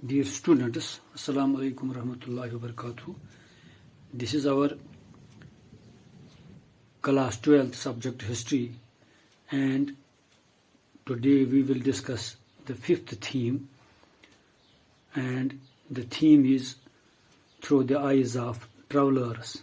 Dear students, Assalamu alaikum warahmatullahi wabarakatuh. This is our class 12th subject history, and today we will discuss the fifth theme, and the theme is through the eyes of travelers.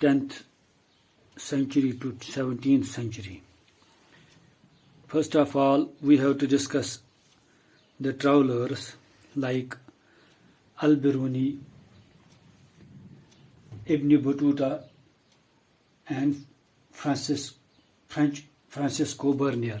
10th century to 17th century. First of all, we have to discuss the travelers like Al-Biruni, Ibn Battuta, and Francisco Bernier.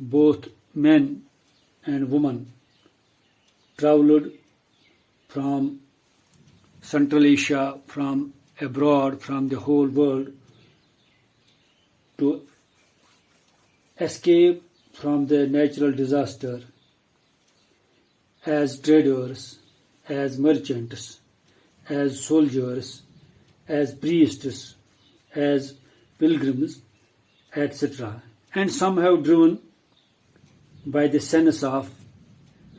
both men and women traveled from Central Asia, from abroad, from the whole world to escape from the natural disaster as traders, as merchants, as soldiers, as priests, as pilgrims, etc. And some have driven by the sense of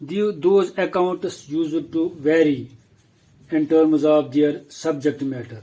those accounts used to vary in terms of their subject matter.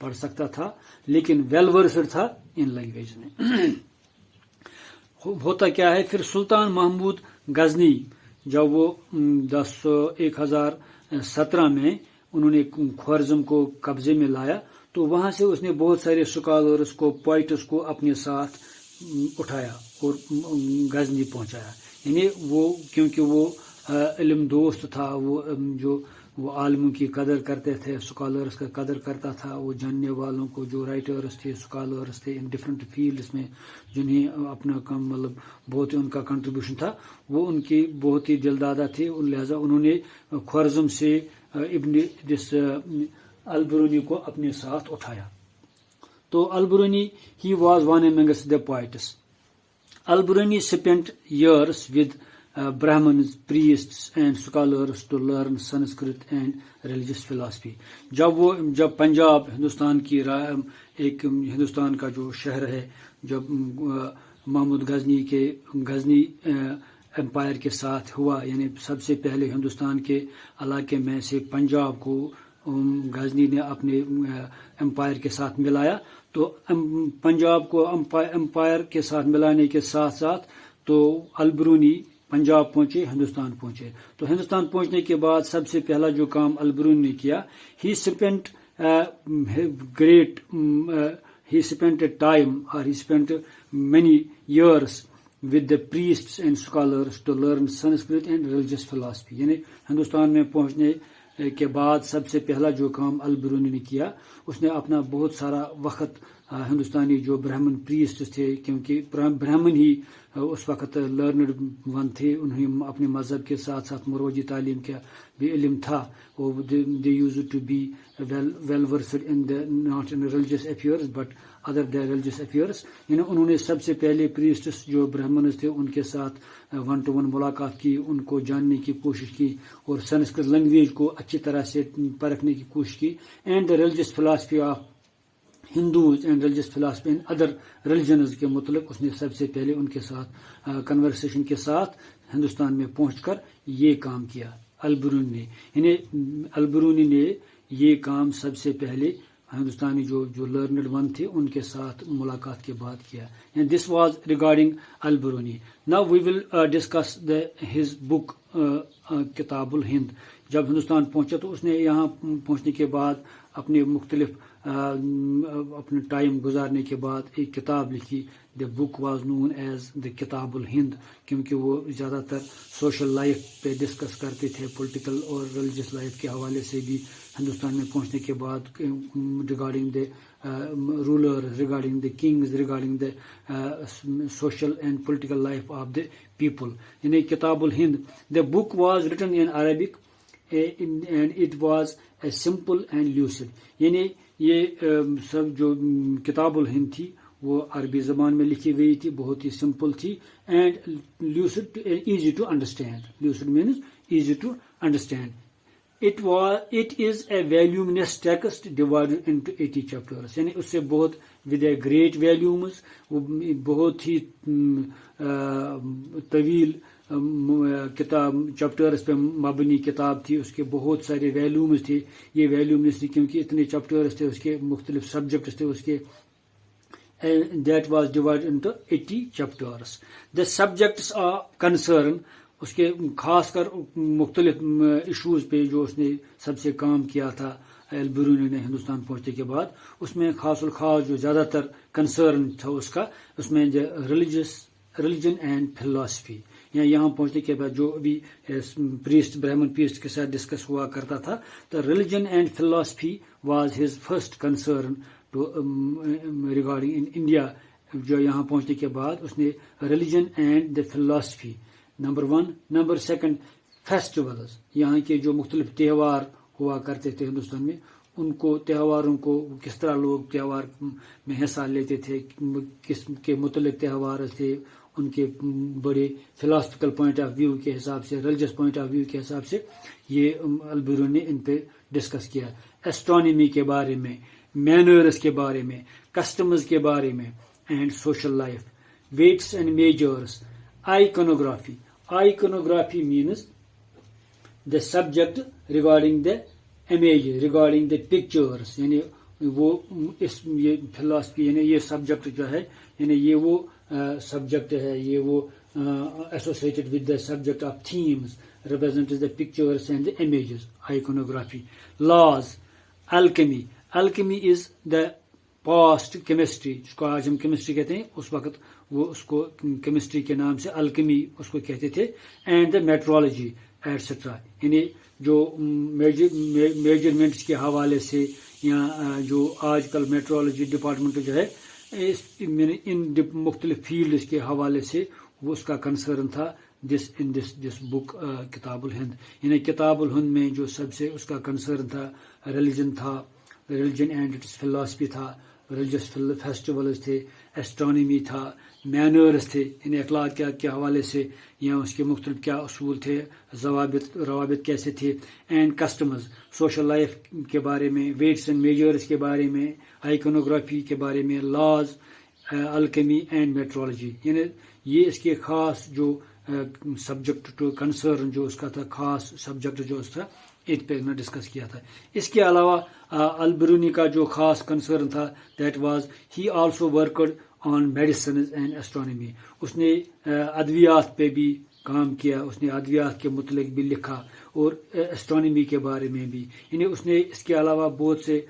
پڑھ سکتا تھا لیکن well versed تھا ان language میں. ہوتا کیا ہے پھر سلطان محمود غزنی جب وہ 1017 میں انہوں نے خوارزم کو قبضے میں لایا تو وہاں سے اس نے بہت سارے اسکالرس کو پوائٹس کو اپنے ساتھ اٹھایا اور غزنی پہنچایا. یعنی وہ کیونکہ وہ علم دوست تھا, وہ عالموں کی قدر کرتے تھے, اسکالرس کا قدر کرتا تھا, وہ جاننے والوں کو جو رائٹرس تھے اسکالرس تھے ان ڈفرینٹ فیلڈس میں جنہیں اپنا مطلب بہت ان کا کنٹریبیوشن تھا, وہ ان کی بہت ہی دلدادہ تھے. لہذا انہوں نے خوارزم سے ابن البرونی کو اپنے ساتھ اٹھایا. تو البرونی ہی was one amongst the poets. Alberuni spent years with Brahmins, priests and scholars to learn Sanskrit and religious philosophy. جب پنجاب ہندوستان کی ایک ہندوستان کا جو شہر ہے, جب محمود غزنی امپائر کے ساتھ ہوا, یعنی سب سے پہلے ہندوستان کے علاقے میں سے پنجاب کو غزنی نے اپنے امپائر کے ساتھ ملایا. تو پنجاب کو امپائر کے ساتھ ملانے کے ساتھ ساتھ تو البرونی پنجاب پہنچے, ہندوستان پہنچے. تو ہندوستان پہنچنے کے بعد سب سے پہلا جو کام البرونی نے کیا, ہی اسپینٹ ٹائم اور he spent many years with the priests and scholars to learn Sanskrit and religious philosophy. یعنی ہندوستان میں پہنچنے کے بعد سب سے پہلا جو کام البرونی نے کیا, اس نے اپنا بہت سارا وقت ہندوستانی جو برہمن پریسٹ تھے, کیونکہ برہمن ہی اس وقت لرنڈ ون تھے, انہیں اپنے مذہب کے ساتھ ساتھ مروجی تعلیم کا بھی علم تھا. They used to be well versed in the not in religious affairs but other the religious affairs. یعنی انہوں نے سب سے پہلے پریسٹس جو برہمنز تھے ان کے ساتھ 1 to 1 ملاقات کی, ان کو جاننے کی کوشش کی اور سنسکرت لینگویج کو اچھی طرح سے پرکھنے کی کوشش کی. And the religious philosophy of Hindus and religious philosophy and other religions کے متعلق اس نے سب سے پہلے ان کے ساتھ کنورسیشن کے ساتھ ہندوستان میں پہنچ کر یہ کام کیا البرونی نے. یعنی البرونی نے یہ کام سب سے پہلے ہندوستانی جو لرنڈ ون تھے ان کے ساتھ ملاقات کے بعد کیا. And this was regarding Alberuni. Now we will discuss his book کتاب الہند. جب ہندوستان پہنچا تو اس نے یہاں پہنچنے کے بعد اپنے مختلف اپنے ٹائم گزارنے کے بعد ایک کتاب لکھی. دا book was known as the کتاب الہند, کیونکہ وہ زیادہ تر سوشل لائف پہ ڈسکس کرتے تھے, پولیٹیکل اور ریلیجیس لائف کے حوالے سے بھی. ہندوستان میں پہنچنے کے بعد regarding the ruler, regarding the kings, regarding the social and political life of the people. یعنی کتاب الہند. The book was written in Arabic and it was a simple and lucid. یعنی یہ سب جو کتاب الہند تھی وہ عربی زبان میں لکھی گئی تھی, بہت ہی سمپل تھی, and lucid easy to understand. Lucid means easy to understand. It is a voluminous text divided into 80 chapters. یعنی اس سے بہت with a great volumes, وہ بہت ہی طویل کتاب چیپٹرز پہ مبنی کتاب تھی. اس کے بہت سارے ویلیومز تھے. یہ ویلیومز تھی کیونکہ اتنے چیپٹرز تھے, اس کے مختلف سبجیکٹس تھے اس کے. That was divided into 80 chapters. The subjects are concerned, اس کے خاص کر مختلف ایشوز پہ جو اس نے سب سے کام کیا تھا البرونی نے ہندوستان پہنچنے کے بعد, اس میں خاص الخاص جو زیادہ تر کنسرن تھا اس کا, اس میں ریلیجن اینڈ فلاسفی. یہاں پہنچنے کے بعد جو ابھی برہمن پریسٹ کے ساتھ ڈسکس ہوا کرتا تھا, تو religion and philosophy was his first concern regarding in India. جو یہاں پہنچنے کے بعد اس نے religion and the philosophy number 1. Number 2 festivals. یہاں کے جو مختلف تہوار ہوا کرتے تھے ہندوستان میں, ان کو تہواروں کو کس طرح لوگ تہوار میں حصہ لیتے تھے, کس کے متعلق تہوار تھے, ان کے بڑے فلاسفیکل پوائنٹ آف ویو کے حساب سے, ریلیجس پوائنٹ آف ویو کے حساب سے یہ البرونی نے ان پہ ڈسکس کیا. ایسٹرانومی کے بارے میں, مینرز کے بارے میں, کسٹمز کے بارے میں, and social life, weights and measures, iconography. Iconography means the subject regarding the image, regarding the pictures. یعنی وہ اس یہ فلاسفی یعنی یہ سبجیکٹ جو ہے یعنی یہ وہ سبجیکٹ ہے یہ وہ associated with the subject of themes represents the pictures and the images iconography. Laws, alchemy. Alchemy is the past chemistry جس کو آج ہم کیمسٹری کہتے ہیں اس وقت وہ اس کو کیمسٹری کے نام سے الکمی اس کو کہتے تھے. اینڈ دا میٹرولوجی ایٹسٹرا یعنی جو میجرمنٹس کے حوالے سے یا جو آج کل میٹرولوجی ڈپارٹمنٹ جو ہے ان مختلف فیلڈس کے حوالے سے وہ اس کا کنسرن تھا دس بک کتاب الہند. یعنی کتاب الہند میں جو سب سے اس کا کنسرن تھا ریلیجن تھا ریلیجن اینڈ اٹس فلاسفی تھا ریلیجس فیسٹیولز تھے ایسٹرانومی تھا مینرز تھے یعنی اخلاق کے حوالے سے یا اس کے مختلف کیا اصول تھے ضوابط روابط کیسے تھے اینڈ کسٹمز سوشل لائف کے بارے میں ویٹس اینڈ میجرز کے بارے میں آئیکونوگرافی کے بارے میں لاز الکمی اینڈ میٹرولوجی یعنی یہ اس کے خاص جو سبجیکٹ ٹو کنسرن جو اس کا تھا خاص سبجیکٹ جو اس تھا اس پہ میں ڈسکس کیا تھا. اس کے علاوہ البرونی کا جو خاص کنسرن تھا that was he also worked on medicines and astronomy. اس نے ادویات پہ بھی کام کیا اس نے ادویات کے متعلق بھی لکھا اور ایسٹرانومی کے بارے میں بھی یعنی اس نے اس کے علاوہ بہت سے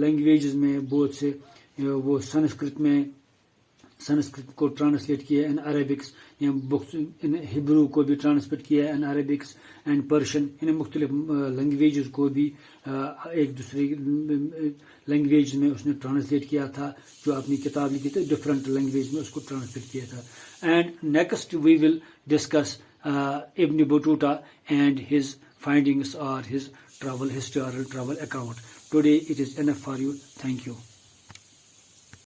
لینگویجز میں بہت سے وہ سنسکرت کو ٹرانسلیٹ کیا ان عربکس یا بکس ان ہبرو کو بھی ٹرانسلیٹ کیا ان عربکس اینڈ پرشین یعنی مختلف لینگویجز کو بھی ایک دوسرے لینگویج میں اس نے ٹرانسلیٹ کیا تھا جو اپنی کتاب لکھی تھی ڈفرنٹ لینگویج میں اس کو ٹرانسلیٹ کیا تھا. And next we will discuss Ibn Battuta and his findings or his travel history or travel account. Today it is enough for you. Thank you.